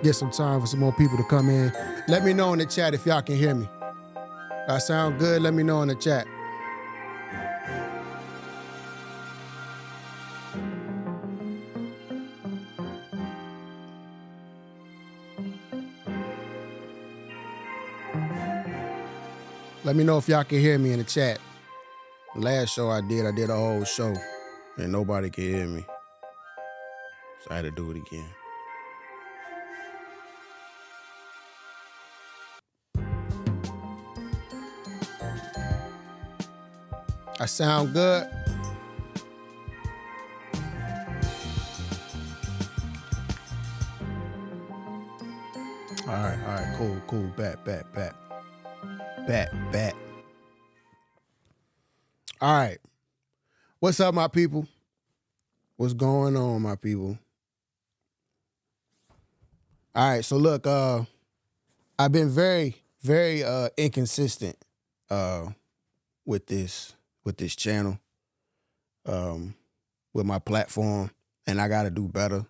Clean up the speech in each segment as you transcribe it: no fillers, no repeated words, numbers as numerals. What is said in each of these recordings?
get some time for some more people to come in. Let me know in the chat if y'all can hear me. I sound good? Let me know in the chat. Let me know if y'all can hear me in the chat. Last show I did a whole show and nobody could hear me. So I had to do it again. I sound good? All right, cool. Bet. All right. What's up, my people? What's going on, my people? All right, so look, I've been very inconsistent with this channel, with my platform, and I gotta do better.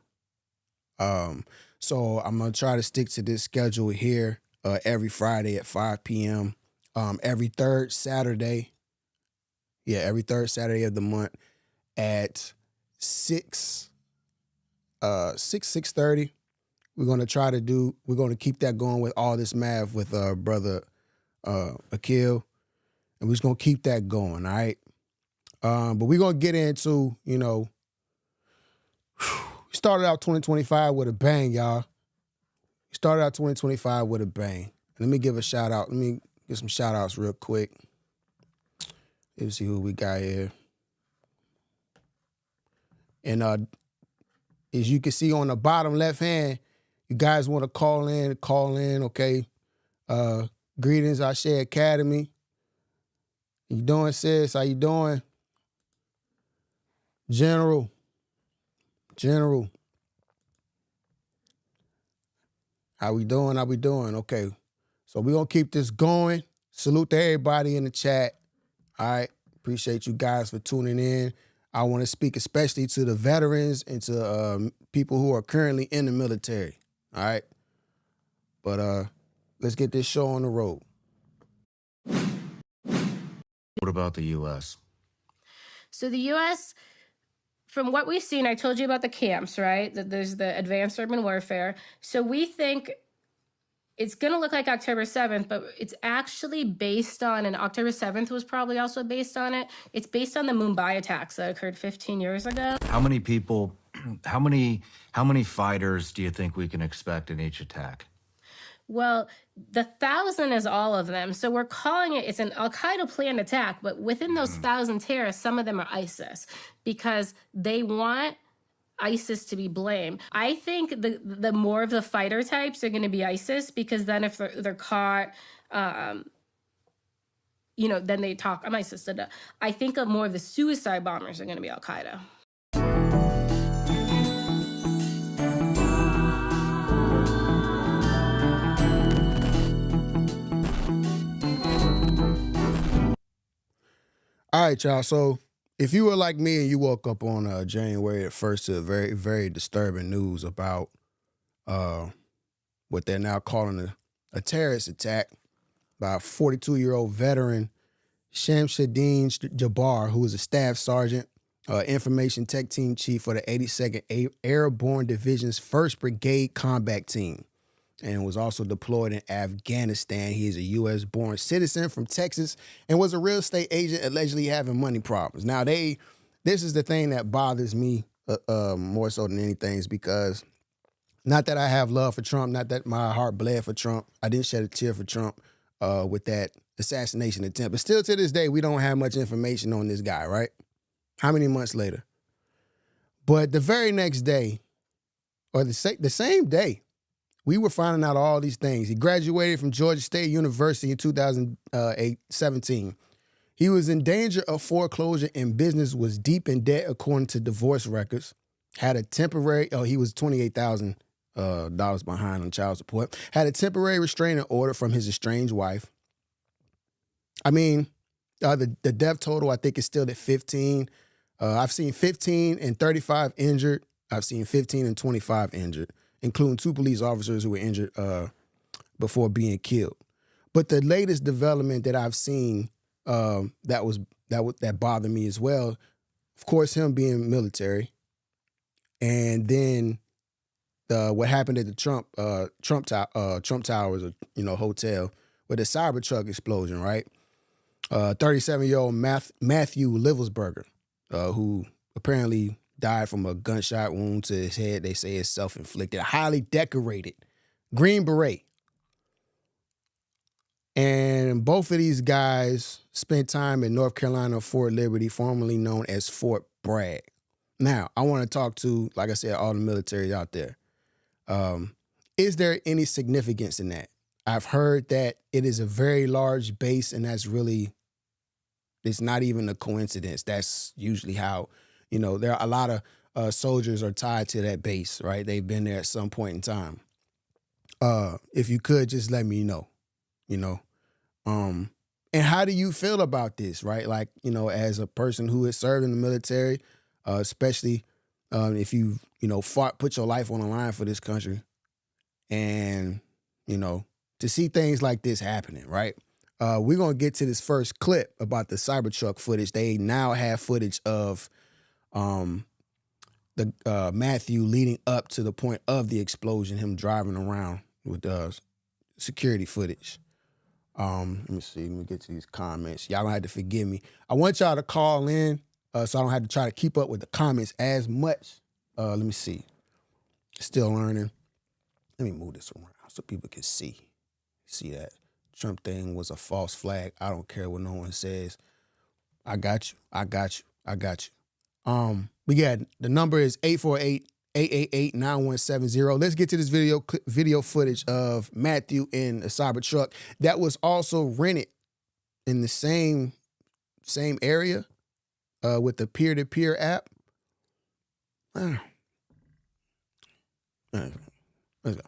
So I'm gonna try to stick to this schedule here every Friday at 5 p.m. Every third Saturday. Yeah, every third Saturday of the month at 6:30. We're gonna keep that going with all this math with brother Akil. And we're just gonna keep that going, all right? But we're gonna get into, started out 2025 with a bang, y'all. Started out 2025 with a bang. Let me give a shout out. Let me give some shout outs real quick. Let's see who we got here. And as you can see on the bottom left hand, you guys want to call in, okay? Greetings, Ashe Academy. How you doing, sis? How you doing? General. How we doing? Okay. So we're going to keep this going. Salute to everybody in the chat. All right. Appreciate you guys for tuning in. I want to speak especially to the veterans and to people who are currently in the military. All right. But let's get this show on the road. What about the U.S.? So the U.S., from what we've seen, I told you about the camps, right? That there's the advanced urban warfare. So we think it's going to look like October 7th, but it's actually based on, and October 7th was probably also based on it. It's based on the Mumbai attacks that occurred 15 years ago. How many people, how many fighters do you think we can expect in each attack? Well, the 1,000 is all of them. So we're calling it's an Al-Qaeda planned attack, but within those 1,000 terrorists, some of them are ISIS because they want ISIS to be blamed. I think the more of the fighter types are going to be ISIS because then if they're caught, then they talk, I'm ISIS. I think more of the suicide bombers are going to be Al-Qaeda. All right, y'all. So if you were like me and you woke up on January 1st to very, very disturbing news about what they're now calling a terrorist attack by a 42-year-old veteran, Shamsud-Din Jabbar, who was a staff sergeant, information tech team chief for the 82nd Airborne Division's 1st Brigade Combat Team, and was also deployed in Afghanistan. He is a U.S.-born citizen from Texas and was a real estate agent allegedly having money problems. Now, this is the thing that bothers me more so than anything is because not that I have love for Trump, not that my heart bled for Trump. I didn't shed a tear for Trump with that assassination attempt. But still to this day, we don't have much information on this guy, right? How many months later? But the very next day, or the same day, we were finding out all these things. He graduated from Georgia State University in 2017. He was in danger of foreclosure and business was deep in debt according to divorce records. Had a temporary, he was $28,000 behind on child support. Had a temporary restraining order from his estranged wife. I mean, the death total I think is still at 15. I've seen 15 and 35 injured. I've seen 15 and 25 injured. including 2 police officers who were injured before being killed. But the latest development that I've seen that bothered me as well, of course, him being military, and then what happened at the Trump Towers, hotel with the Cybertruck explosion, right? 37-year-old Matthew Livelsberger, who apparently died from a gunshot wound to his head. They say it's self-inflicted. Highly decorated Green Beret. And both of these guys spent time in North Carolina, Fort Liberty, formerly known as Fort Bragg. Now, I want to talk to, like I said, all the military out there. Is there any significance in that? I've heard that it is a very large base, and it's not even a coincidence. That's usually how, there are a lot of soldiers are tied to that base, right? They've been there at some point in time. If you could just let me know, and how do you feel about this, right? Like, as a person who has served in the military, especially if you, put your life on the line for this country, and, to see things like this happening, right? We're going to get to this first clip about the Cybertruck footage. They now have footage of the Matthew leading up to the point of the explosion, him driving around with security footage. Let me see. Let me get to these comments. Y'all gonna have to forgive me. I want y'all to call in so I don't have to try to keep up with the comments as much. Let me see. Still learning. Let me move this around so people can see. See that Trump thing was a false flag. I don't care what no one says. I got you. I got you. I got you. We got the number is 848-888-9170. Let's get to this video footage of Matthew in a Cybertruck that was also rented in the same area with the peer-to-peer app. Let's go.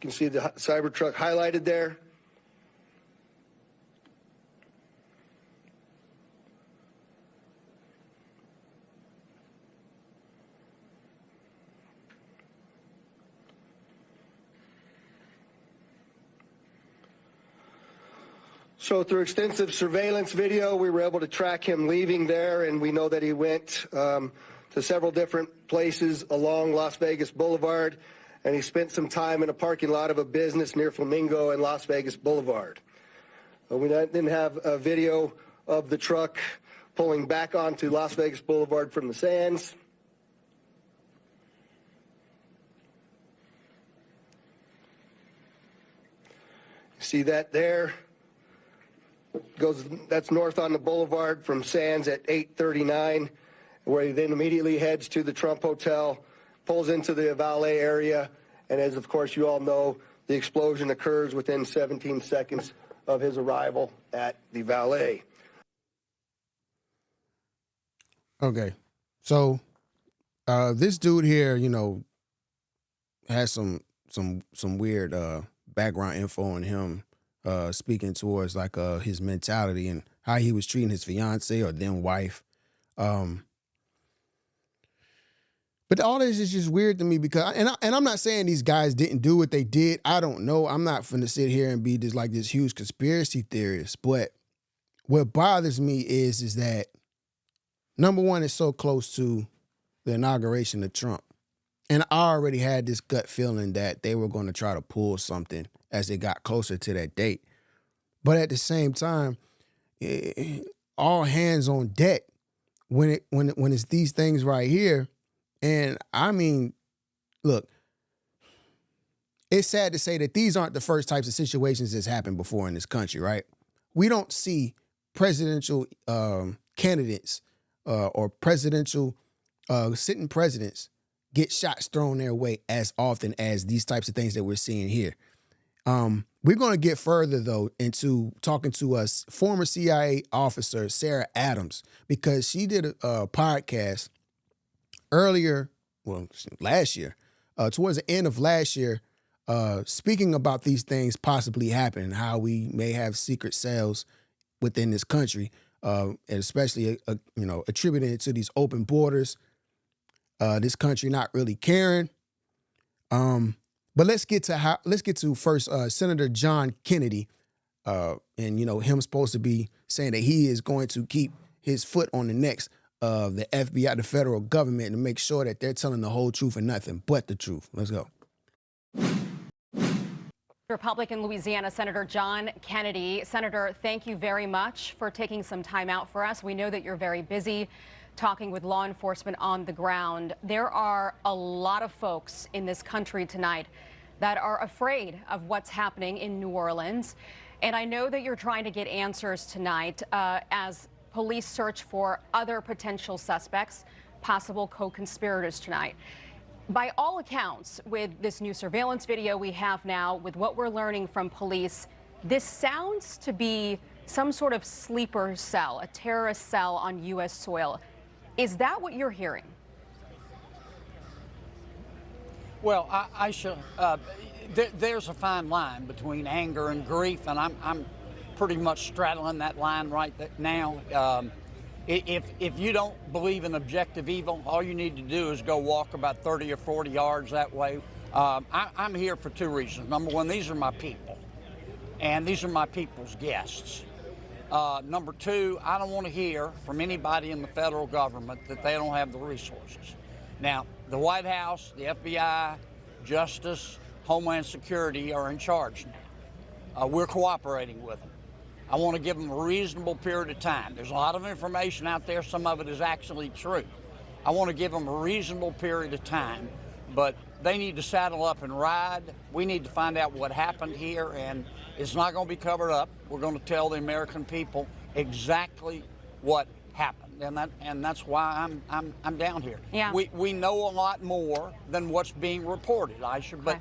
You can see the Cybertruck highlighted there. So through extensive surveillance video, we were able to track him leaving there, and we know that he went to several different places along Las Vegas Boulevard, and he spent some time in a parking lot of a business near Flamingo and Las Vegas Boulevard. We then have a video of the truck pulling back onto Las Vegas Boulevard from the Sands. See that there? That's north on the boulevard from Sands at 8:39, where he then immediately heads to the Trump Hotel, pulls into the valet area, and as of course you all know, the explosion occurs within 17 seconds of his arrival at the valet. Okay, so this dude here, has some weird background info on him. Speaking towards like his mentality and how he was treating his fiance or then wife. But all this is just weird to me because, and I'm not saying these guys didn't do what they did. I don't know. I'm not finna sit here and be this huge conspiracy theorist. But what bothers me is that, number one, it's so close to the inauguration of Trump. And I already had this gut feeling that they were going to try to pull something as they got closer to that date. But at the same time, all hands on deck when it's these things right here. And I mean, look, it's sad to say that these aren't the first types of situations that's happened before in this country, right? We don't see presidential candidates or presidential sitting presidents get shots thrown their way as often as these types of things that we're seeing here. We're going to get further, though, into talking to us former CIA officer Sarah Adams, because she did a podcast last year, towards the end of last year, speaking about these things possibly happening, how we may have secret cells within this country, and especially, attributing it to these open borders this country not really caring. But let's get to first Senator John Kennedy, and him supposed to be saying that he is going to keep his foot on the necks of the FBI, the federal government, to make sure that they're telling the whole truth and nothing but the truth. Let's go. Republican Louisiana Senator John Kennedy. Senator, thank you very much for taking some time out for us. We know that you're very busy talking with law enforcement on the ground. There are a lot of folks in this country tonight that are afraid of what's happening in New Orleans. And I know that you're trying to get answers tonight as police search for other potential suspects, possible co-conspirators tonight. By all accounts, with this new surveillance video we have now, with what we're learning from police, this sounds to be some sort of sleeper cell, a terrorist cell on U.S. soil. Is that what you're hearing? Well, there's a fine line between anger and grief, and I'm pretty much straddling that line right now. If you don't believe in objective evil, all you need to do is go walk about 30 or 40 yards that way. I'm here for two reasons. Number one, these are my people, and these are my people's guests. Number two, I don't want to hear from anybody in the federal government that they don't have the resources. Now, the White House, the FBI, Justice, Homeland Security are in charge now. We're cooperating with them. I want to give them a reasonable period of time. There's a lot of information out there. Some of it is actually true. I want to give them a reasonable period of time, but they need to saddle up and ride. We need to find out what happened here, and it's not going to be covered up. We're going to tell the American people exactly what happened, and that's why I'm down here. Yeah. We know a lot more than what's being reported, Aisha, but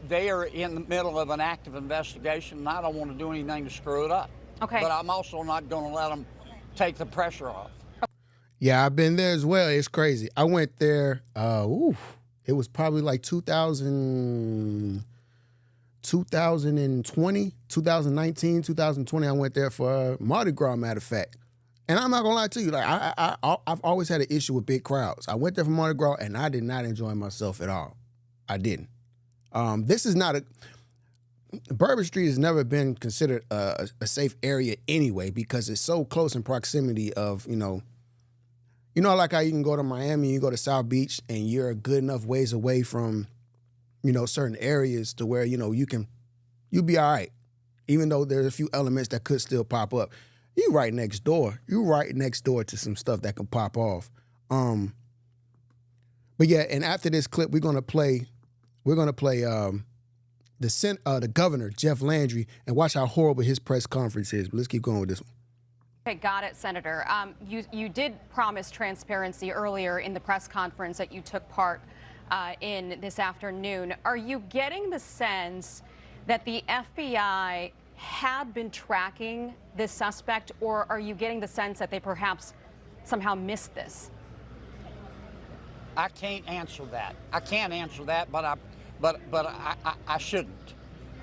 they are in the middle of an active investigation, and I don't want to do anything to screw it up. Okay. But I'm also not going to let them take the pressure off. Yeah, I've been there as well. It's crazy. I went there, it was probably like 2019, 2020. I went there for Mardi Gras, matter of fact. And I'm not going to lie to you, like I've always had an issue with big crowds. I went there for Mardi Gras, and I did not enjoy myself at all. I didn't. This is not Bourbon Street has never been considered a safe area anyway, because it's so close in proximity of, like how you can go to Miami, you go to South Beach, and you're a good enough ways away from, certain areas to where, you'll be all right. Even though there's a few elements that could still pop up. You right next door. You right next door to some stuff that can pop off. But yeah, and after this clip, we're gonna play the governor, Jeff Landry, and watch how horrible his press conference is. But let's keep going with this one. Okay, got it, Senator. You did promise transparency earlier in the press conference that you took part in this afternoon. Are you getting the sense that the FBI had been tracking this suspect, or are you getting the sense that they perhaps somehow missed this? I can't answer that. I can't answer that, but I shouldn't.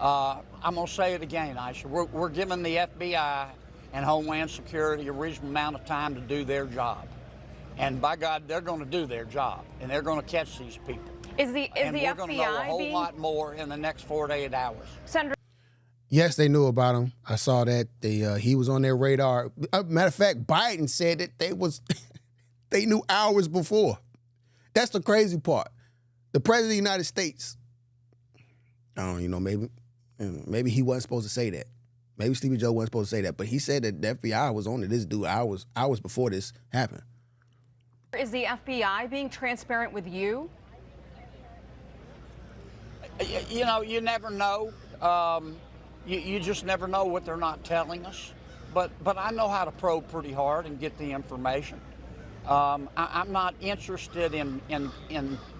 I'm going to say it again, Aisha. We're giving the FBI and Homeland Security a reasonable amount of time to do their job. And by God, they're going to do their job, and they're going to catch these people. Is the we're FBI going to know a whole lot more in the next 4 to 8 hours. Senator? Yes, they knew about him. I saw that he was on their radar. Matter of fact, Biden said that they knew hours before. That's the crazy part. The president of the United States. Maybe he wasn't supposed to say that. Maybe Sleepy Joe wasn't supposed to say that, but he said that the FBI was on to this dude hours before this happened. Is the FBI being transparent with you? You never know. You just never know what they're not telling us. But I know how to probe pretty hard and get the information. I'm not interested in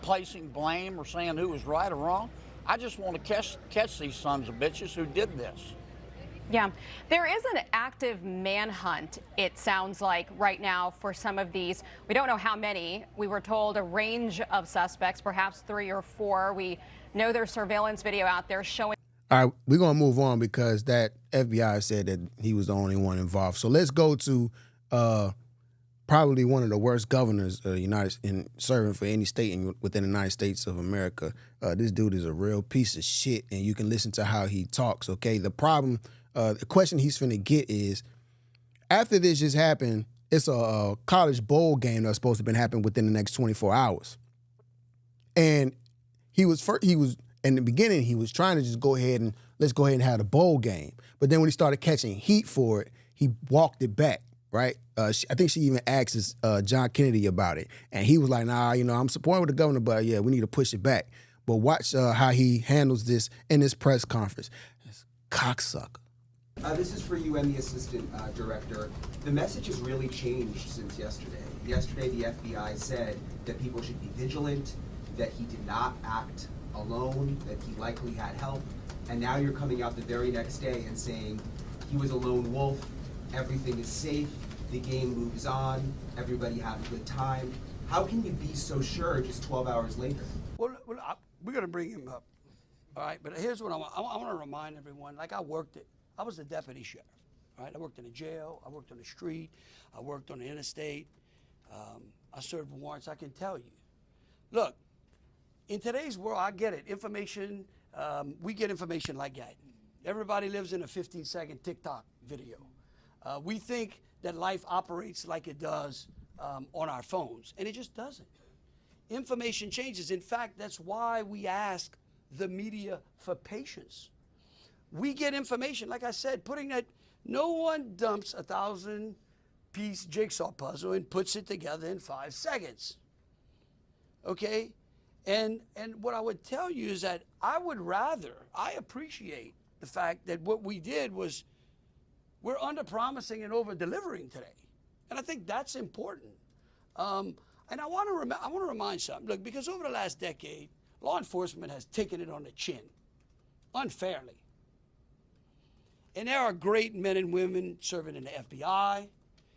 placing blame or saying who was right or wrong. I just want to catch these sons of bitches who did this. Yeah, there is an active manhunt, it sounds like, right now for some of these. We don't know how many. We were told a range of suspects, perhaps 3 or 4. We know there's surveillance video out there showing. All right, we're going to move on because that FBI said that he was the only one involved. So let's go to probably one of the worst governors in serving for any state within the United States of America. This dude is a real piece of shit, and you can listen to how he talks, okay? The problem, the question he's finna get is, after this just happened, it's a college bowl game that's supposed to been happening within the next 24 hours. And he was in the beginning, he was trying to just let's go ahead and have the bowl game. But then when he started catching heat for it, he walked it back. Right? I think she even asked John Kennedy about it. And he was like, nah, I'm supporting with the governor, but yeah, we need to push it back. But watch how he handles this in this press conference. This cocksucker. This is for you and the assistant director. The message has really changed since yesterday. Yesterday, the FBI said that people should be vigilant, that he did not act alone, that he likely had help. And now you're coming out the very next day and saying he was a lone wolf, everything is safe, the game moves on, everybody had a good time. How can you be so sure just 12 hours later? Well, we're going to bring him up, all right? But here's what I want to remind everyone, like I was a deputy sheriff, all right? I worked in a jail, I worked on the street, I worked on the interstate, I served warrants. I can tell you. Look, in today's world, I get it, information, we get information like that. Everybody lives in a 15-second TikTok video. We think that life operates like it does on our phones, and it just doesn't. Information changes. In fact, that's why we ask the media for patience. We get information, like I said, no one dumps a 1,000-piece jigsaw puzzle and puts it together in 5 seconds, okay? And what I would tell you is that I appreciate the fact that what we did was we're under-promising and over-delivering today. And I think that's important. And I want to remind something. Look, because over the last decade, law enforcement has taken it on the chin, unfairly. And there are great men and women serving in the FBI,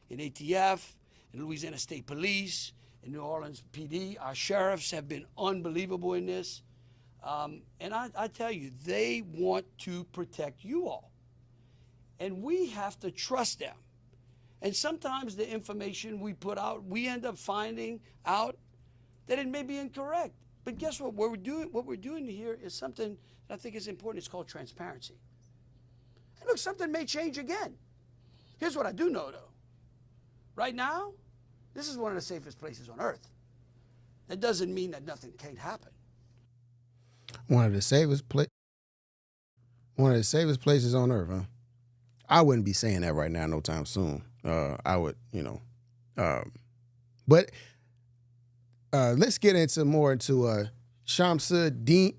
in ATF, in Louisiana State Police, in New Orleans PD. Our sheriffs have been unbelievable in this. And I tell you, they want to protect you all. And we have to trust them. And sometimes the information we put out, we end up finding out that it may be incorrect. But guess what? What we're doing here is something that I think is important. It's called transparency. And look, something may change again. Here's what I do know, though. Right now, this is one of the safest places on earth. That doesn't mean that nothing can't happen. One of the safest places on earth, huh? I wouldn't be saying that right now, no time soon. I would, but let's get into Shamsud-Din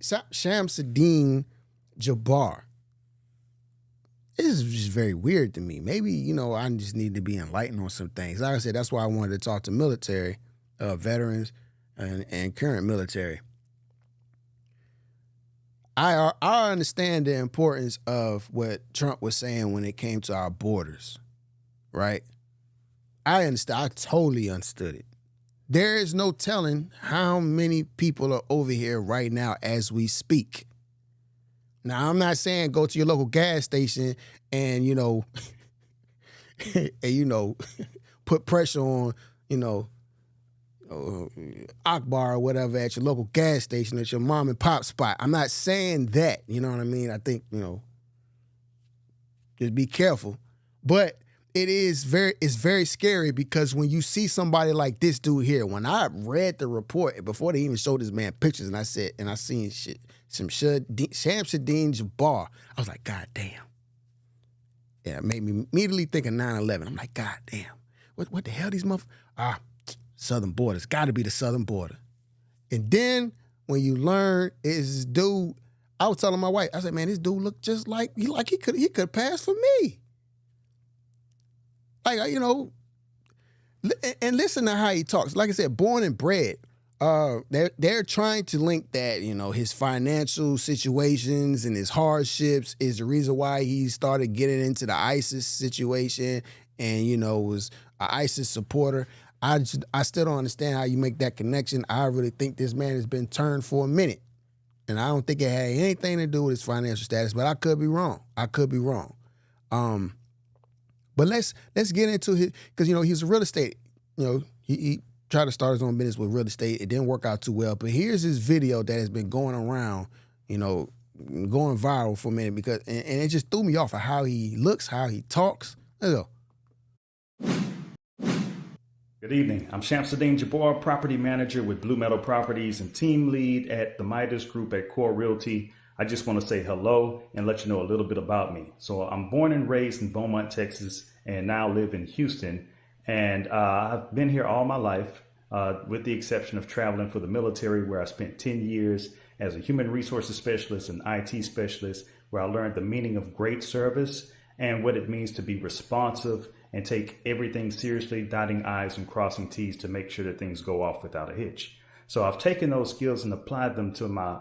Jabbar. This is just very weird to me. Maybe, I just need to be enlightened on some things. Like I said, that's why I wanted to talk to military, veterans, and current military. I understand the importance of what Trump was saying when it came to our borders, right? I understand. I totally understood it. There is no telling how many people are over here right now as we speak. Now, I'm not saying go to your local gas station and, put pressure on, Akbar or whatever at your local gas station at your mom and pop spot. I'm not saying that, you know what I mean? I think, just be careful. But it's very scary because when you see somebody like this dude here, when I read the report before they even showed this man pictures and I seen shit, Shamsud-Din Jabbar, I was like, God damn. Yeah, it made me immediately think of 9/11. I'm like, God damn. What the hell these motherfuckers? Southern border. It's got to be the southern border. And then when you learn is this dude, I was telling my wife, I said, man, this dude looked just like he could pass for me. Like, and listen to how he talks. Like I said, born and bred. They're trying to link that, his financial situations and his hardships is the reason why he started getting into the ISIS situation and, was an ISIS supporter. I still don't understand how you make that connection. I really think this man has been turned for a minute. And I don't think it had anything to do with his financial status, but I could be wrong. But let's get into his, because, he's a real estate he tried to start his own business with real estate. It didn't work out too well. But here's his video that has been going around, going viral for a minute because and it just threw me off of how he looks, how he talks. Let's go. Good evening. I'm Shamsud-Din Jabbar, property manager with Blue Meadow Properties and team lead at the Midas Group at Core Realty. I just want to say hello and let you know a little bit about me. So I'm born and raised in Beaumont, Texas, and now live in Houston. And I've been here all my life, with the exception of traveling for the military, where I spent 10 years as a human resources specialist and IT specialist, where I learned the meaning of great service and what it means to be responsive and take everything seriously, dotting I's and crossing T's to make sure that things go off without a hitch. So I've taken those skills and applied them to my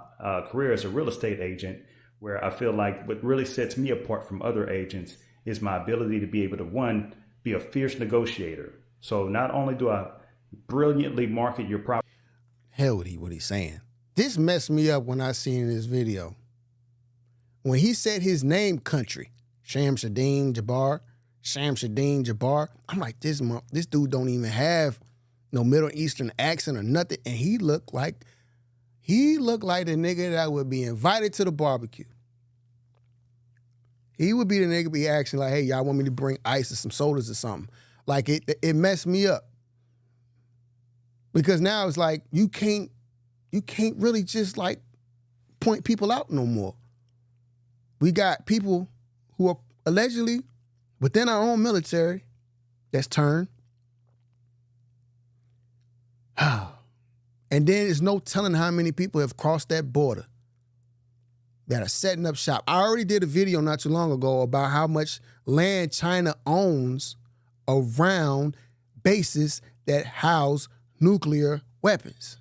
career as a real estate agent, where I feel like what really sets me apart from other agents is my ability to be able to, one, be a fierce negotiator. So not only do I brilliantly market your property. Hell with what he's saying. This messed me up when I seen this video. When he said his name country, Shamsud-Din Jabbar, I'm like, this dude don't even have no Middle Eastern accent or nothing, and he looked like the nigga that would be invited to the barbecue. He would be the nigga be asking like, hey, y'all want me to bring ice or some sodas or something? Like it messed me up. Because now it's like you can't really just like point people out no more. We got people who are allegedly within our own military that's turned. And then there's no telling how many people have crossed that border that are setting up shop. I already did a video not too long ago about how much land China owns around bases that house nuclear weapons,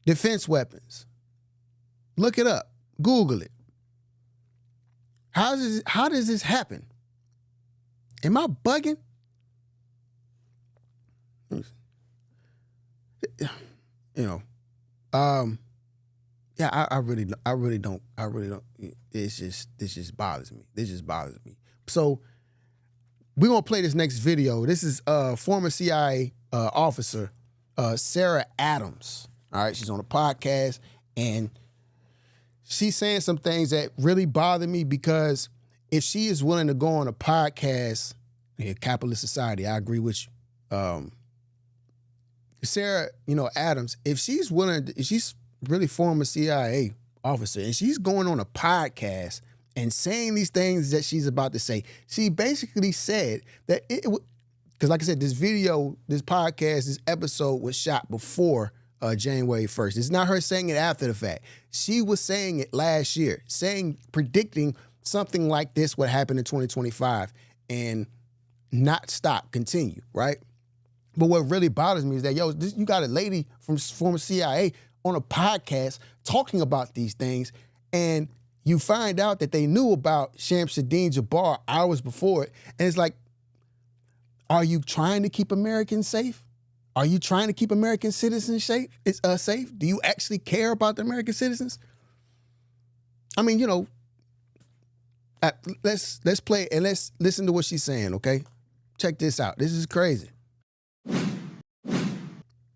defense weapons. Look it up. Google it. How does this happen? Am I bugging? I really don't. This just bothers me. So we're gonna play this next video. This is former CIA officer Sarah Adams. All right, she's on a podcast and she's saying some things that really bother me because if she is willing to go on a podcast in a capitalist society, I agree with you. Sarah, Adams, if she's really former CIA officer and she's going on a podcast and saying these things that she's about to say, she basically said that because like I said, this podcast, this episode was shot before January 1st. It's not her saying it after the fact. She was saying it last year, predicting something like this would happen in 2025 and not continue, right? But what really bothers me is that, you got a lady from former CIA on a podcast talking about these things, and you find out that they knew about Shamsud-Din Jabbar hours before it, and it's like, are you trying to keep Americans safe? Are you trying to keep American citizens safe? Do you actually care about the American citizens? I mean, let's play and let's listen to what she's saying, okay? Check this out. This is crazy.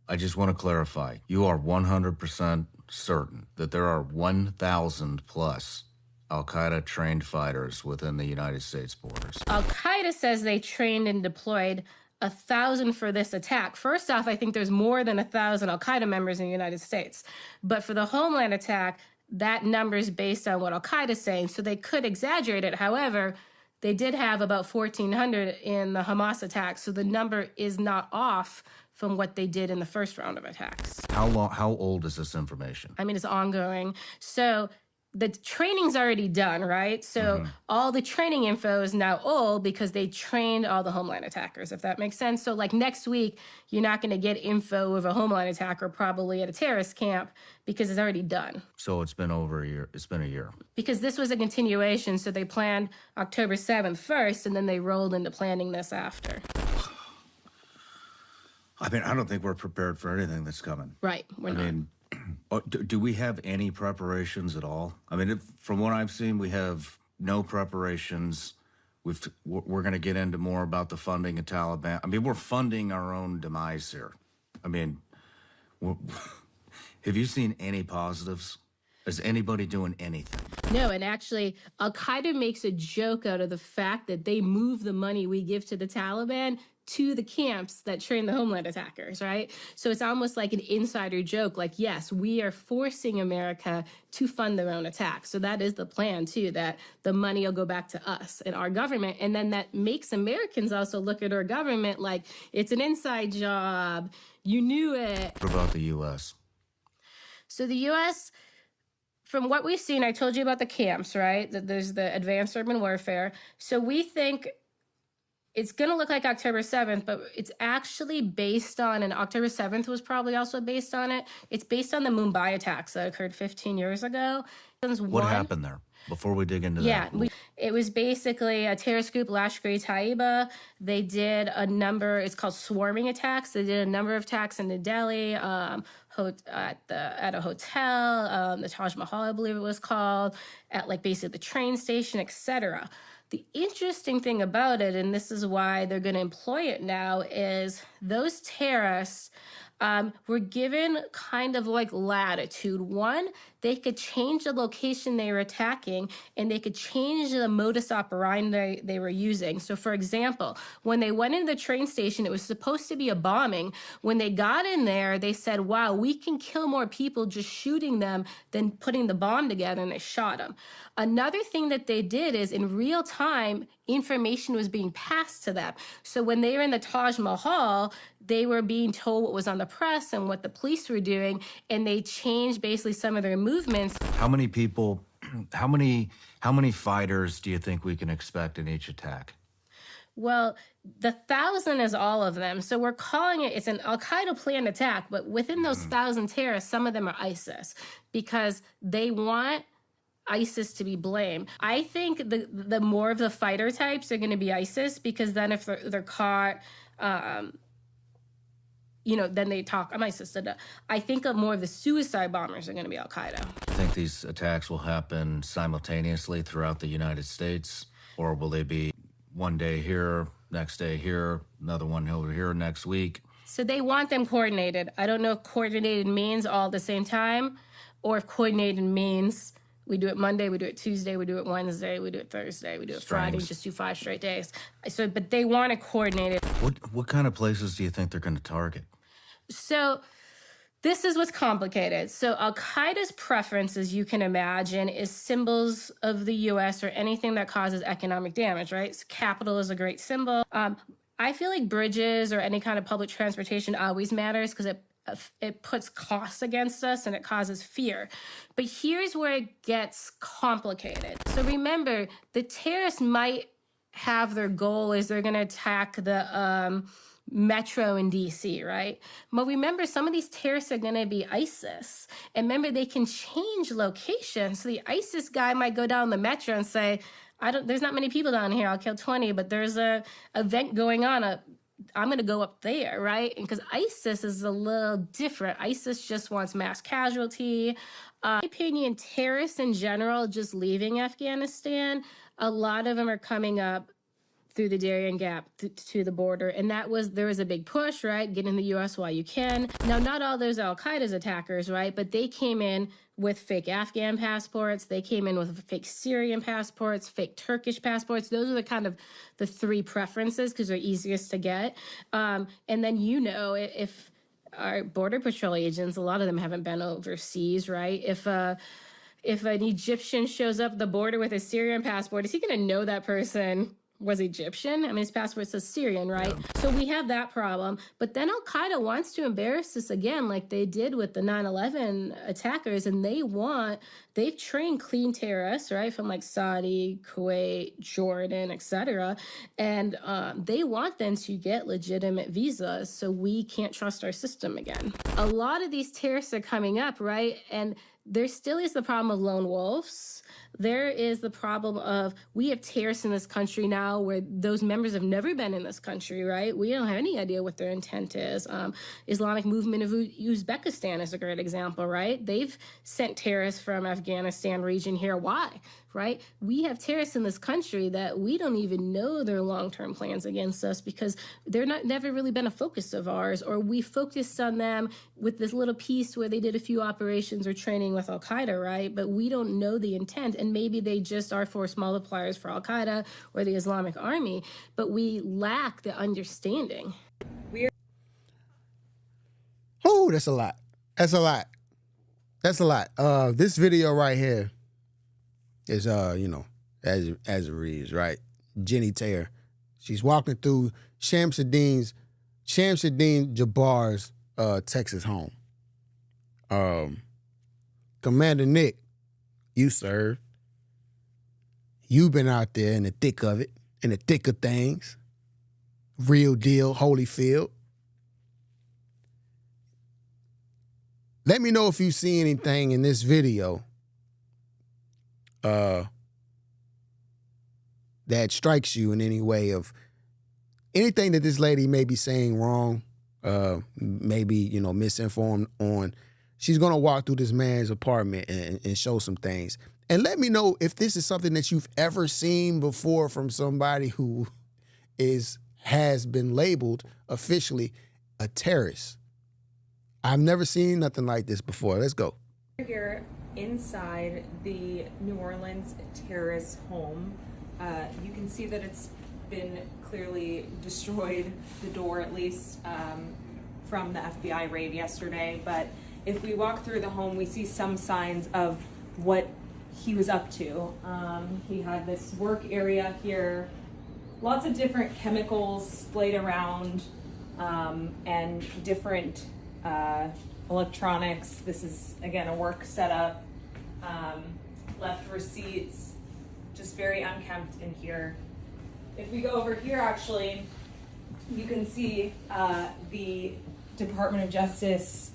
I just want to clarify. You are 100% certain that there are 1,000 plus Al-Qaeda trained fighters within the United States borders. Al-Qaeda says they trained and deployed 1,000 for this attack. First off, I think there's more than 1,000 Al-Qaeda members in the United States. But for the Homeland attack, that number is based on what Al-Qaeda is saying, so they could exaggerate it. However, they did have about 1,400 in the Hamas attack, so the number is not off from what they did in the first round of attacks. How old is this information? I mean, it's ongoing. So the training's already done, right? So all the training info is now old because they trained all the Homeland attackers, if that makes sense. So like next week, you're not going to get info of a Homeland attacker probably at a terrorist camp because it's already done. So it's been over a year. It's been a year. Because this was a continuation. So they planned October 7th first, and then they rolled into planning this after. I mean, I don't think we're prepared for anything that's coming. Right. We're not. mean, do we have any preparations at all? I mean, from what I've seen, we have no preparations. We're going to get into more about the funding of Taliban. I mean, we're funding our own demise here. I mean, have you seen any positives? Is anybody doing anything? No, and actually, Al-Qaeda makes a joke out of the fact that they move the money we give to the Taliban to the camps that train the homeland attackers, right? So it's almost like an insider joke, like, yes, we are forcing America to fund their own attacks. So that is the plan, too, that the money will go back to us and our government. And then that makes Americans also look at our government like it's an inside job. You knew it. What about the U.S.? So the U.S., from what we've seen, I told you about the camps, right? That there's the advanced urban warfare. So we think it's going to look like October 7th, but it's actually based on, and October 7th was probably also based on it. It's based on the Mumbai attacks that occurred 15 years ago. What happened there? Before we dig into that. Yeah, it was basically a terrorist group, Lashkar-e-Taiba. They did a number, it's called swarming attacks. They did a number of attacks in New Delhi, at a hotel, the Taj Mahal, I believe it was called, at like basically the train station, etc. The interesting thing about it, and this is why they're going to employ it now, is those terrorists were given kind of like latitude. One, they could change the location they were attacking, and they could change the modus operandi they were using. So, for example, when they went into the train station, it was supposed to be a bombing. When they got in there, they said, wow, we can kill more people just shooting them than putting the bomb together, and they shot them. Another thing that they did is in real time, information was being passed to them. So when they were in the Taj Mahal, they were being told what was on the press and what the police were doing, and they changed basically some of their movements. How many people, how many fighters do you think we can expect in each attack? Well, the 1,000 is all of them. So we're calling it, it's an Al-Qaeda planned attack, but within those 1,000 terrorists, some of them are ISIS because they want ISIS to be blamed. I think the more of the fighter types are going to be ISIS because then if they're caught, then they talk, I'm ISIS. I think more of the suicide bombers are going to be Al-Qaeda. I think these attacks will happen simultaneously throughout the United States, or will they be one day here, next day here, another one over here next week? So they want them coordinated. I don't know if coordinated means all at the same time, or if coordinated means we do it Monday, we do it Tuesday, we do it Wednesday, we do it Thursday, we do it Friday, just do 5 straight days. So, but they want to coordinate it. What kind of places do you think they're going to target? So this is what's complicated. So Al-Qaeda's preference, as you can imagine, is symbols of the U.S. or anything that causes economic damage, right? So capital is a great symbol. I feel like bridges or any kind of public transportation always matters because it puts costs against us and it causes fear. But here's where it gets complicated. So remember, the terrorists might have their goal is they're going to attack the metro in D.C., right? But remember, some of these terrorists are going to be ISIS. And remember, they can change locations. So the ISIS guy might go down the metro and say, there's not many people down here. I'll kill 20, but there's a event going on. I'm going to go up there, right? Because ISIS is a little different. ISIS just wants mass casualty. In my opinion, terrorists in general just leaving Afghanistan, a lot of them are coming up through the Darien Gap to the border. And there was a big push, right? Get in the U.S. while you can. Now, not all those Al-Qaeda's attackers, right? But they came in with fake Afghan passports. They came in with fake Syrian passports, fake Turkish passports. Those are the kind of the 3 preferences because they're easiest to get. And then, if our Border Patrol agents, a lot of them haven't been overseas, right? If an Egyptian shows up at the border with a Syrian passport, is he going to know that person was Egyptian? I mean, his passport says Syrian, right? Yeah. So we have that problem. But then Al-Qaeda wants to embarrass us again, like they did with the 9/11 attackers. And they've trained clean terrorists, right? From like Saudi, Kuwait, Jordan, etc. And they want them to get legitimate visas so we can't trust our system again. A lot of these terrorists are coming up, right? And there still is the problem of lone wolves. there is the problem of we have terrorists in this country now where those members have never been in this country, right? We don't have any idea what their intent is. Islamic movement of Uzbekistan is a great example, right? They've sent terrorists from Afghanistan region here. Why? Right? We have terrorists in this country that we don't even know their long-term plans against us because they're never really been a focus of ours, or we focused on them with this little piece where they did a few operations or training with Al-Qaeda, right? But we don't know the intent, and maybe they just are force multipliers for Al-Qaeda or the Islamic Army, but we lack the understanding. Oh, that's a lot. That's a lot. That's a lot. This video right here is, you know, as it reads, right? Jenny Taylor. She's walking through Shamsud-Din Jabbar's Texas home. Commander Nick, you served. You've been out there in the thick of it, in the thick of things. Real deal, Holyfield. Let me know if you see anything in this video that strikes you in any way, of anything that this lady may be saying wrong, maybe, you know, misinformed on. She's going to walk through this man's apartment and show some things. And let me know if this is something that you've ever seen before from somebody who has been labeled officially a terrorist. I've never seen nothing like this before. Let's go. Here inside the New Orleans terrorist home, you can see that it's been clearly destroyed, the door at least, from the FBI raid yesterday. But if we walk through the home, we see some signs of what he was up to. He had this work area here, lots of different chemicals splayed around, and different electronics. This is, again, a work setup. Left receipts, just very unkempt in here. If we go over here, actually, you can see the Department of Justice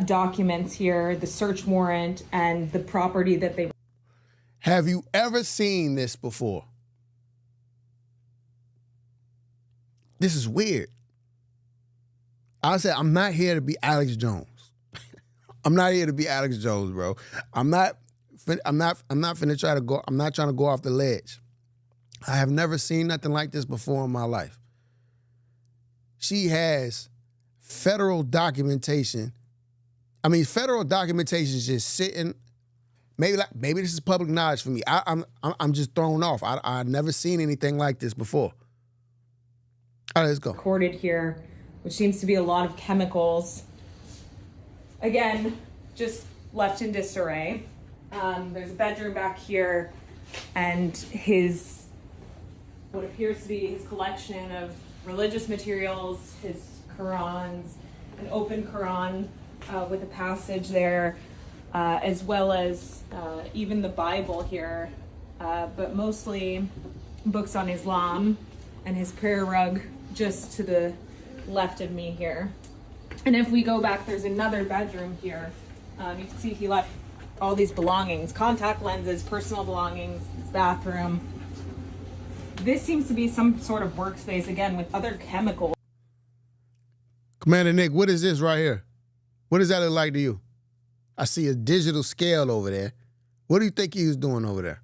documents here, the search warrant, and the property that they... Have you ever seen this before? This is weird. I said, I'm not here to be Alex Jones. I'm not here to be Alex Jones, bro. I'm not finna try to go. I'm not trying to go off the ledge. I have never seen nothing like this before in my life. She has federal documentation. I mean, federal documentation is just sitting. Maybe this is public knowledge for me. I'm just thrown off. I've never seen anything like this before. All right, let's go. Recorded here, which seems to be a lot of chemicals. Again, just left in disarray. There's a bedroom back here, and what appears to be his collection of religious materials, his Qurans, an open Quran with a passage there, as well as even the Bible here, but mostly books on Islam, and his prayer rug just to the left of me here. And if we go back, there's another bedroom here. You can see he left all these belongings, contact lenses, personal belongings, his bathroom. This seems to be some sort of workspace, again, with other chemicals. Commander Nick, what is this right here? What does that look like to you? I see a digital scale over there. What do you think he was doing over there?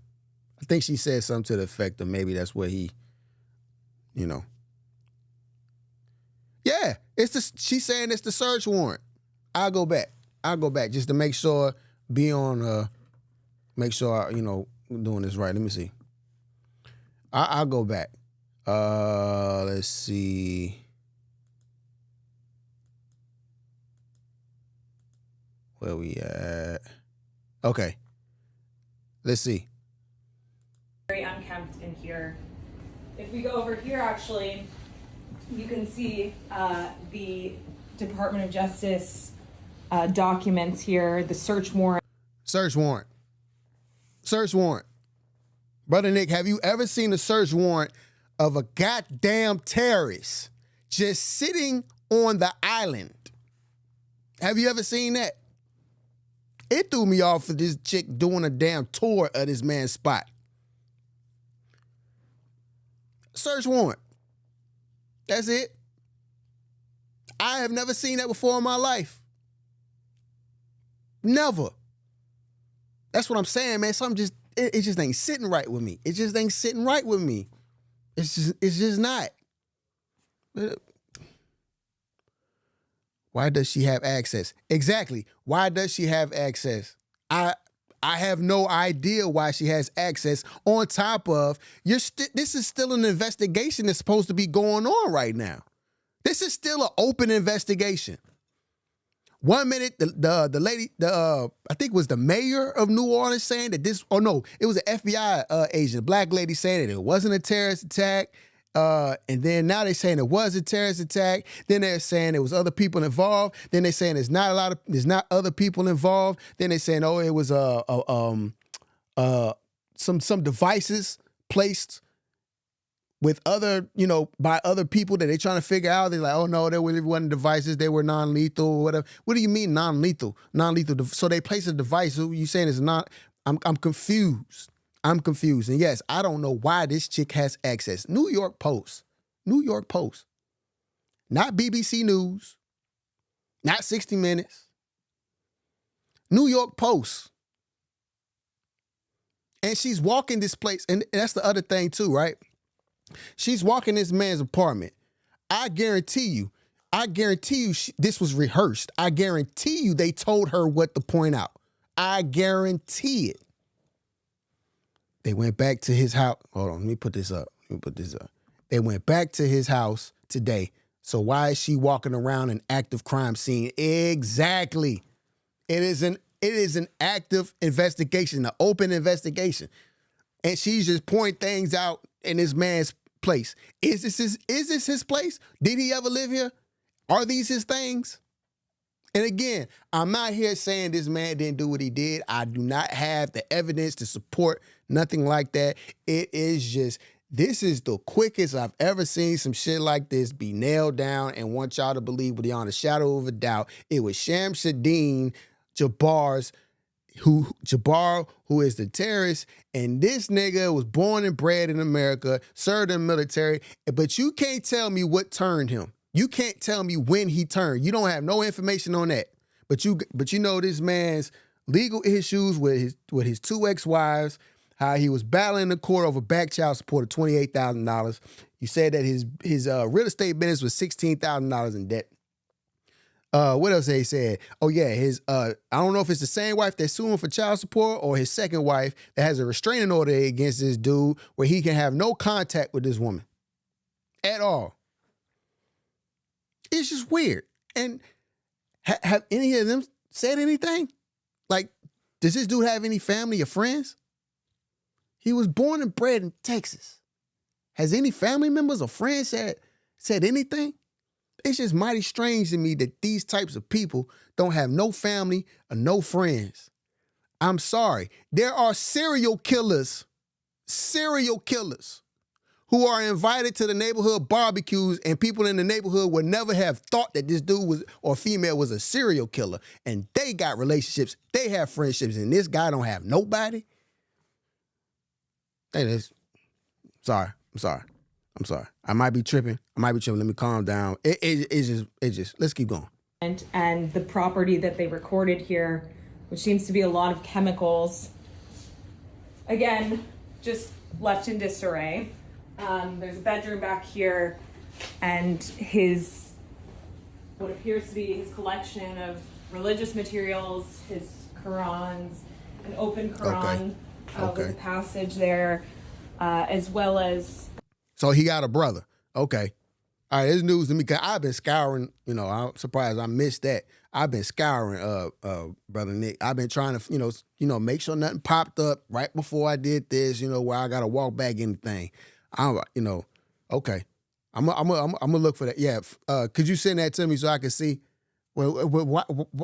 I think she said something to the effect of maybe that's where he, you know. Yeah, she's saying it's the search warrant. I'll go back just to make sure, make sure, you know, we're doing this right. Let me see. I'll go back. Let's see. Where we at? Okay. Let's see. Very unkempt in here. If we go over here, actually, you can see the Department of Justice documents here, the search warrant. Search warrant. Search warrant. Brother Nick, have you ever seen a search warrant of a goddamn terrorist just sitting on the island? Have you ever seen that? It threw me off for this chick doing a damn tour of this man's spot. Search warrant. That's it. I have never seen that before in my life. Never. That's what I'm saying, man. Something just, it just ain't sitting right with me. It just ain't sitting right with me. It's just not. Why does she have access? Exactly. Why does she have access? I have no idea why she has access. On top of, this is still an investigation that's supposed to be going on right now. This is still an open investigation. 1 minute, the lady, I think it was the mayor of New Orleans saying that this, oh no, it was an FBI agent, a black lady saying that it wasn't a terrorist attack. And then now they're saying it was a terrorist attack. Then they're saying there was other people involved. Then they're saying there's not other people involved. Then they're saying, oh, it was some devices placed with other, by other people that they're trying to figure out. They're like, oh no, they wasn't devices. They were non-lethal or whatever. What do you mean non-lethal? Non-lethal. So they place a device. So you saying it's not? I'm confused. I'm confused. And yes, I don't know why this chick has access. New York Post. Not BBC News. Not 60 Minutes. New York Post. And she's walking this place. And that's the other thing too, right? She's walking this man's apartment. I guarantee you this was rehearsed. I guarantee you they told her what to point out. I guarantee it. They went back to his house. Hold on, let me put this up. They went back to his house today. So why is she walking around an active crime scene? Exactly. It is an active investigation, an open investigation. And she's just pointing things out in this man's place. Is this his place? Did he ever live here? Are these his things? And again, I'm not here saying this man didn't do what he did. I do not have the evidence to support nothing like that. It is just, this is the quickest I've ever seen some shit like this be nailed down and want y'all to believe beyond a shadow of a doubt. It was Shamsud-Din Jabbar, who is the terrorist, and this nigga was born and bred in America, served in the military, but you can't tell me what turned him. You can't tell me when he turned. You don't have no information on that. But you know this man's legal issues with his two ex-wives, how he was battling the court over back child support of $28,000. You said that his real estate business was $16,000 in debt. What else they said? Oh yeah, I don't know if it's the same wife that's suing for child support or his second wife that has a restraining order against this dude where he can have no contact with this woman at all. It's just weird. And have any of them said anything? Like, does this dude have any family or friends? He was born and bred in Texas. Has any family members or friends said anything? It's just mighty strange to me that these types of people don't have no family or no friends. I'm sorry. There are serial killers who are invited to the neighborhood barbecues, and people in the neighborhood would never have thought that this dude was or female was a serial killer. And they got relationships, they have friendships, and this guy don't have nobody. I'm sorry. I might be tripping. Let me calm down. It's just, let's keep going. And the property that they recorded here, which seems to be a lot of chemicals, again, just left in disarray. There's a bedroom back here, and what appears to be his collection of religious materials, his Qurans, an open Quran with a passage there, as well as... So he got a brother. Okay. All right, it's news to me because I've been scouring, I'm surprised I missed that. I've been scouring, Brother Nick. I've been trying to, make sure nothing popped up right before I did this, where I got to walk back anything. Okay. I'm gonna look for that. Yeah. Could you send that to me so I can see? Well,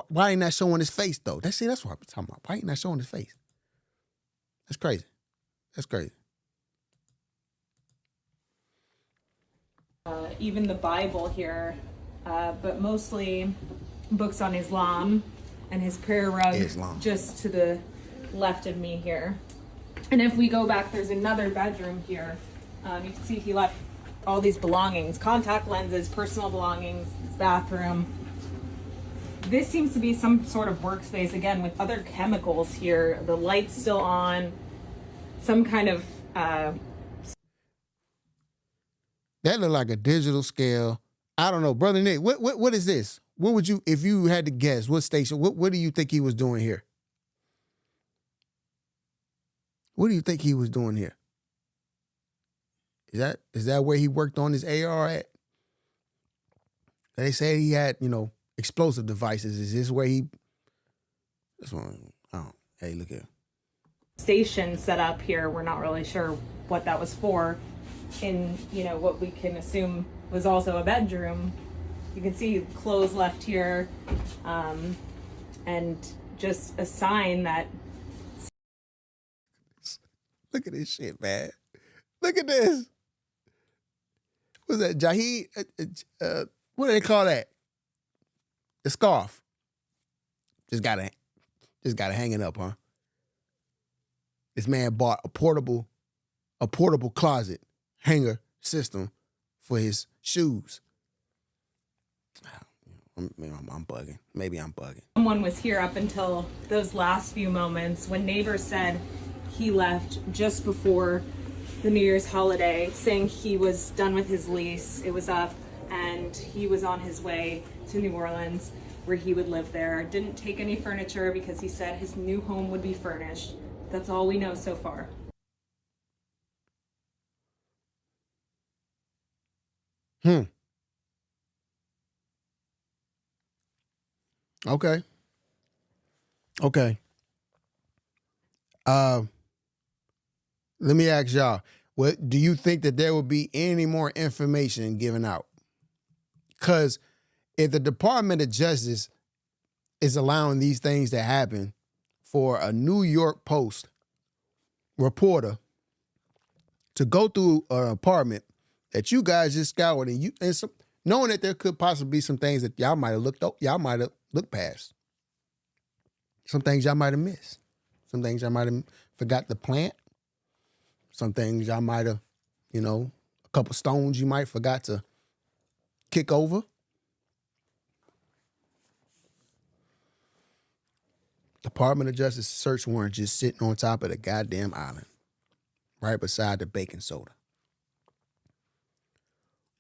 why ain't that showing his face though? That's what I'm talking about. Why ain't that showing his face? That's crazy. Even the Bible here, but mostly books on Islam and his prayer rug just to the left of me here. And if we go back, there's another bedroom here. You can see he left all these belongings, contact lenses, personal belongings, his bathroom. This seems to be some sort of workspace, again, with other chemicals here. The light's still on, some kind of... That looked like a digital scale. I don't know. Brother Nick, what is this? What would you, if you had to guess, what station, what do you think he was doing here? What do you think he was doing here? Is that where he worked on his AR at? They say he had, explosive devices. Is this where he? This one. Oh, hey, look here. Station set up here. We're not really sure what that was for. In what we can assume was also a bedroom. You can see clothes left here, and just a sign that. Look at this shit, man. Look at this. What's that? Jahid? What do they call that? The scarf. Just gotta hang it up, huh? This man bought a portable closet hanger system for his shoes. I'm bugging. Maybe I'm bugging. Someone was here up until those last few moments when neighbors said he left just before the New Year's holiday, saying he was done with his lease. It was up and he was on his way to New Orleans where he would live there. Didn't take any furniture because he said his new home would be furnished. That's all we know so far. Okay. Let me ask y'all, what do you think that there will be any more information given out? Because if the Department of Justice is allowing these things to happen for a New York Post reporter to go through an apartment that you guys just scoured and knowing that there could possibly be some things that y'all might have looked past. Some things y'all might have missed. Some things y'all might have forgot to plant. Some things y'all might have, a couple stones you might forgot to kick over. Department of Justice search warrant just sitting on top of the goddamn island, right beside the baking soda.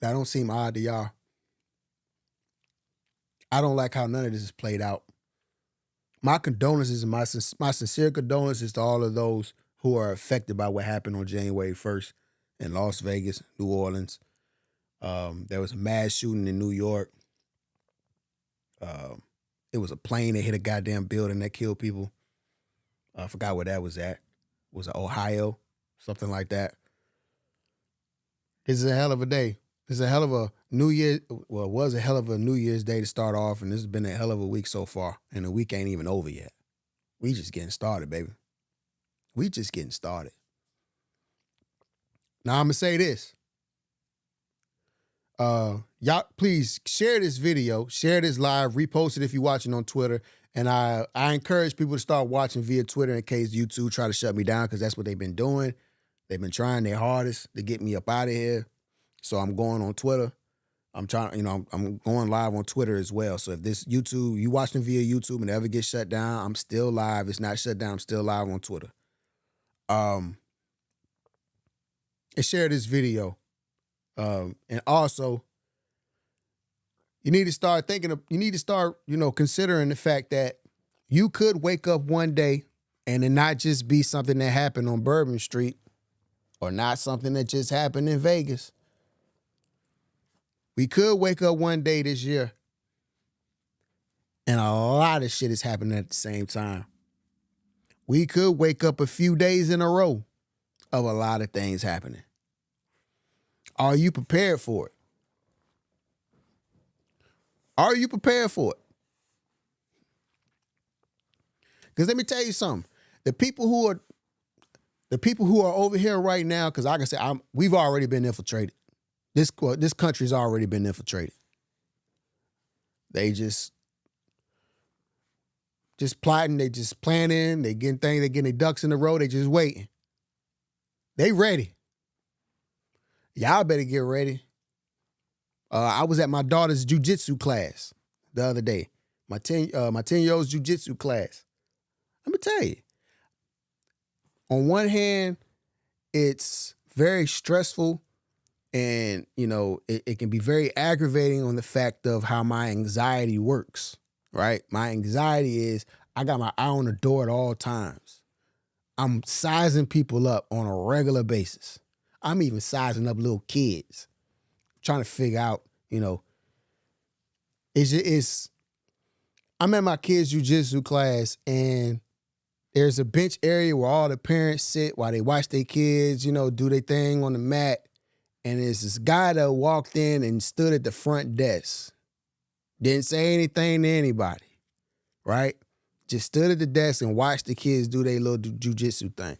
That don't seem odd to y'all. I don't like how none of this is played out. My condolences and my sincere condolences to all of those who are affected by what happened on January 1st in Las Vegas, New Orleans. There was a mass shooting in New York. It was a plane that hit a goddamn building that killed people. I forgot where that was at. Was it Ohio? Something like that. This is a hell of a day. This is a hell of a New Year. Well, it was a hell of a New Year's Day to start off, and this has been a hell of a week so far. And the week ain't even over yet. We just getting started, baby. We just getting started. Now I'm gonna say this. Y'all please share this video, share this live, repost it if you're watching on Twitter. And I encourage people to start watching via Twitter in case YouTube try to shut me down, because that's what they've been doing. They've been trying their hardest to get me up out of here. So I'm going on Twitter. I'm trying, I'm going live on Twitter as well. So if this YouTube, you watching via YouTube and it ever gets shut down, I'm still live. It's not shut down. I'm still live on Twitter. And share this video. And also, you need to start considering the fact that you could wake up one day and it not just be something that happened on Bourbon Street or not something that just happened in Vegas. We could wake up one day this year and a lot of shit is happening at the same time. We could wake up a few days in a row of a lot of things happening. Are you prepared for it? Are you prepared for it? Because let me tell you something. The people who are over here right now, because like I said, we've already been infiltrated. This country's already been infiltrated. They just just plotting, they just planning, they getting things, they getting their ducks in a row, they just waiting. They ready. Y'all better get ready. I was at my daughter's jiu-jitsu class the other day. My 10-year-old's jiu-jitsu class. Let me tell you. On one hand, it's very stressful and, you know, it can be very aggravating on the fact of how my anxiety works, right? My anxiety is I got my eye on the door at all times. I'm sizing people up on a regular basis. I'm even sizing up little kids, trying to figure out, you know, I'm at my kids' jiu-jitsu class and there's a bench area where all the parents sit while they watch their kids, you know, do their thing on the mat. And there's this guy that walked in and stood at the front desk. Didn't say anything to anybody, right? Just stood at the desk and watched the kids do their little jiu-jitsu thing.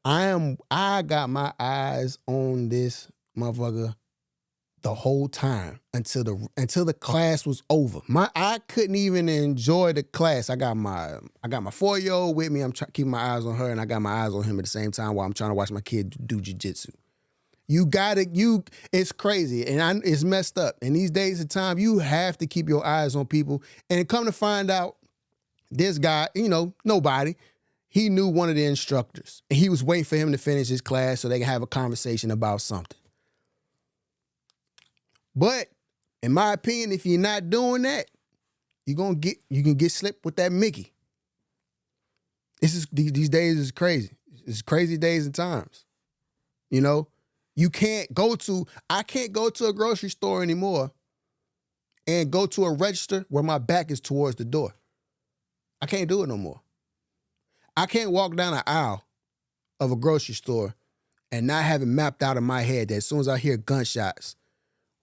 I got my eyes on this motherfucker the whole time until the class was over. I couldn't even enjoy the class. I got my 4-year-old with me. I'm keeping my eyes on her, and I got my eyes on him at the same time while I'm trying to watch my kid do jiu-jitsu. It's crazy, and it's messed up. In these days of time, you have to keep your eyes on people. And come to find out, this guy, you know, nobody, he knew one of the instructors. And he was waiting for him to finish his class so they can have a conversation about something. But in my opinion, if you're not doing that, you can get slipped with that Mickey. These days is crazy. It's crazy days and times. You know, I can't go to a grocery store anymore and go to a register where my back is towards the door. I can't do it no more. I can't walk down an aisle of a grocery store and not have it mapped out in my head that as soon as I hear gunshots,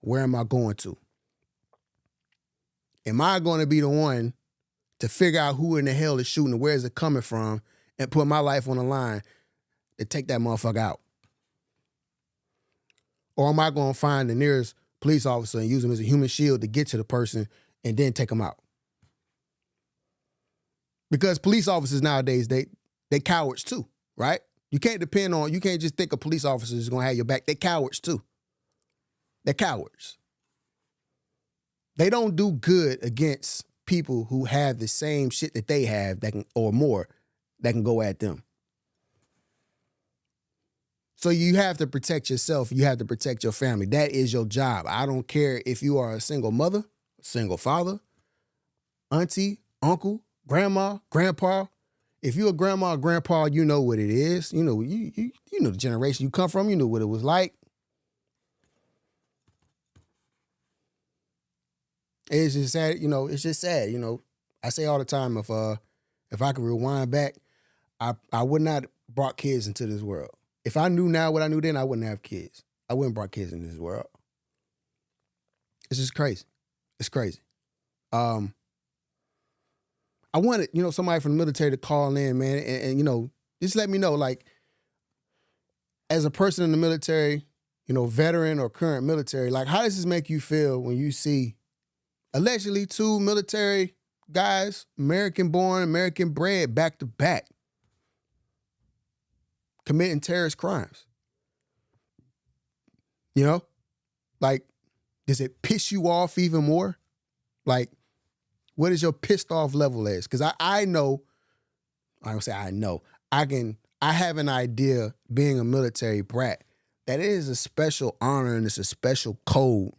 where am I going to? Am I going to be the one to figure out who in the hell is shooting and where is it coming from and put my life on the line to take that motherfucker out? Or am I going to find the nearest police officer and use him as a human shield to get to the person and then take them out? Because police officers nowadays, they cowards too, right? You can't just think a police officer is going to have your back. They cowards too. They're cowards. They don't do good against people who have the same shit that they have or more that can go at them. So you have to protect yourself. You have to protect your family. That is your job. I don't care if you are a single mother, single father, auntie, uncle, grandma, grandpa. If you're a grandma or grandpa, you know what it is. You know the generation you come from. You know what it was like. It's just sad, you know, it's just sad, you know. I say all the time, if I could rewind back, I would not have brought kids into this world. If I knew now what I knew then, I wouldn't have kids. I wouldn't brought kids into this world. It's just crazy. It's crazy. I wanted, you know, somebody from the military to call in, man, and you know, just let me know, like, as a person in the military, you know, veteran or current military, like, how does this make you feel when you see allegedly 2 military guys, American-born, American-bred, back-to-back, committing terrorist crimes? You know? Like, does it piss you off even more? Like, what is your pissed off level as? Because I know, I don't say I know, I have an idea, being a military brat, that it is a special honor and it's a special code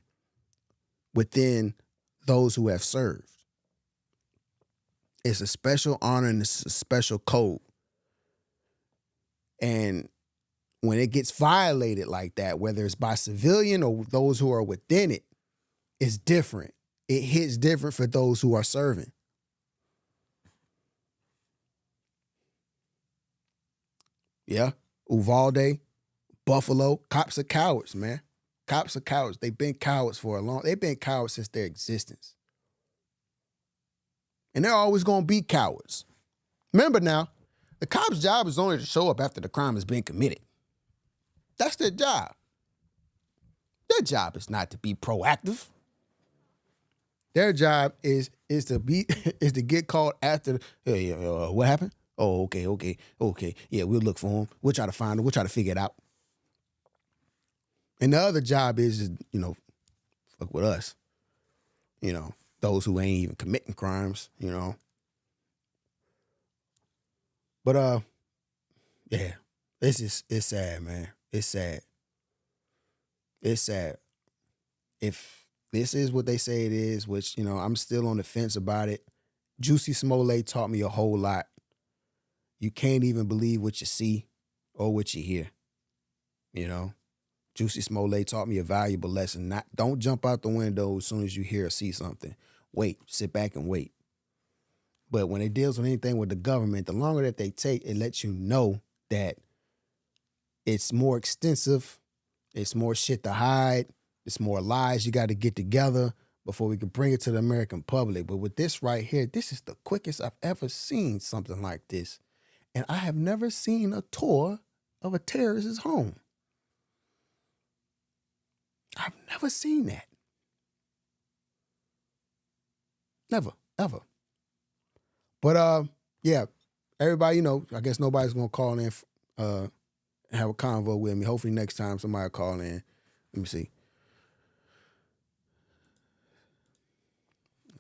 within those who have served. It's a special honor and it's a special code. And when it gets violated like that, whether it's by civilian or those who are within it, it's different. It hits different for those who are serving. Yeah, Uvalde, Buffalo, cops are cowards, man. Cops are cowards. They've been cowards they've been cowards since their existence. And they're always going to be cowards. Remember now, the cop's job is only to show up after the crime has been committed. That's their job. Their job is not to be proactive. Their job is to be is to get caught after. Hey, what happened? Oh, okay. Yeah, we'll look for him. We'll try to find him. We'll try to figure it out. And the other job is fuck with us. Those who ain't even committing crimes. But yeah, it's sad, man. It's sad. It's sad. If this is what they say it is, which, I'm still on the fence about it. Juicy Smollett taught me a whole lot. You can't even believe what you see or what you hear. Juicy Smollett taught me a valuable lesson. Don't jump out the window as soon as you hear or see something. Wait, sit back and wait. But when it deals with anything with the government, the longer that they take, it lets you know that it's more extensive. It's more shit to hide. It's more lies you got to get together before we can bring it to the American public. But with this right here, this is the quickest I've ever seen something like this. And I have never seen a tour of a terrorist's home. I've never seen that. Never, ever. But yeah, everybody, I guess nobody's gonna call in and have a convo with me. Hopefully next time somebody will call in. Let me see.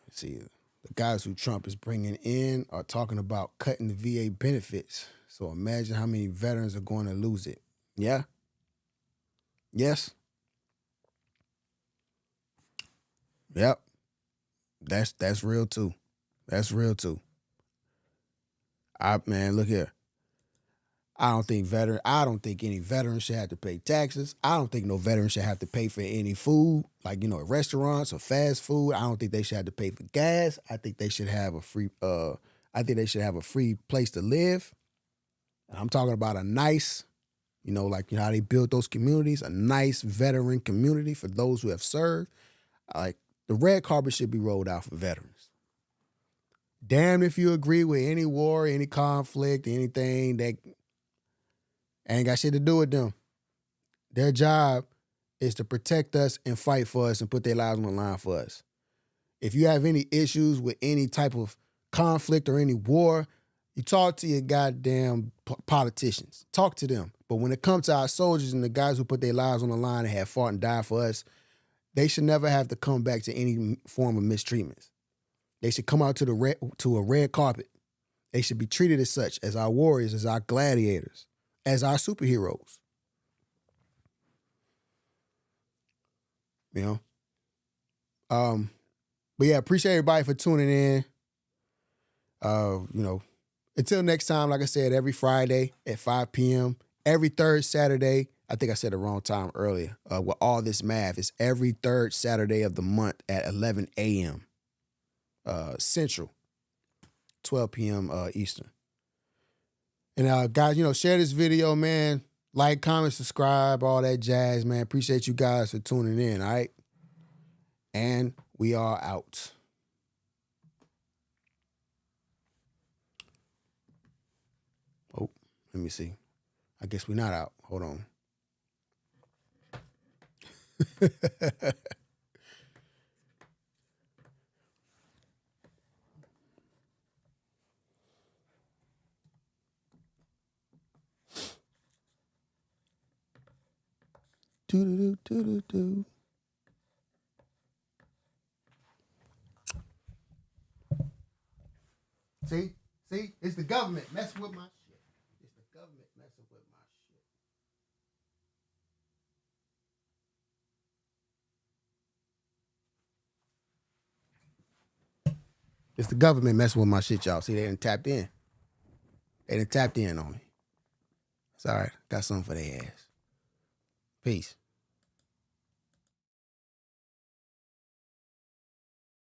Let's see. The guys who Trump is bringing in are talking about cutting the VA benefits. So imagine how many veterans are going to lose it. Yeah? Yes? Yep. That's real too. That's real too. Man, look here. I don't think any veteran should have to pay taxes. I don't think no veteran should have to pay for any food, like, at restaurants or fast food. I don't think they should have to pay for gas. I think they should have a free place to live. And I'm talking about a nice, how they build those communities, a nice veteran community for those who have served. Like, the red carpet should be rolled out for veterans. Damn if you agree with any war, any conflict, anything that ain't got shit to do with them. Their job is to protect us and fight for us and put their lives on the line for us. If you have any issues with any type of conflict or any war, you talk to your goddamn politicians. Talk to them. But when it comes to our soldiers and the guys who put their lives on the line and have fought and died for us, they should never have to come back to any form of mistreatments. They should come out to a red carpet. They should be treated as such, as our warriors, as our gladiators, as our superheroes. But yeah, appreciate everybody for tuning in. Until next time, like I said, every Friday at 5 p.m., every third Saturday. I think I said the wrong time earlier. With all this math, it's every third Saturday of the month at 11 a.m. Central, 12 p.m. Eastern. And guys, share this video, man. Like, comment, subscribe, all that jazz, man. Appreciate you guys for tuning in, all right? And we are out. Oh, let me see. I guess we're not out. Hold on. Do. See, it's the government messing with my shit. It's the government messing with my shit. It's the government messing with my shit, y'all. See, they done tapped in. They done tapped in on me. It's all right. Got something for their ass. Peace.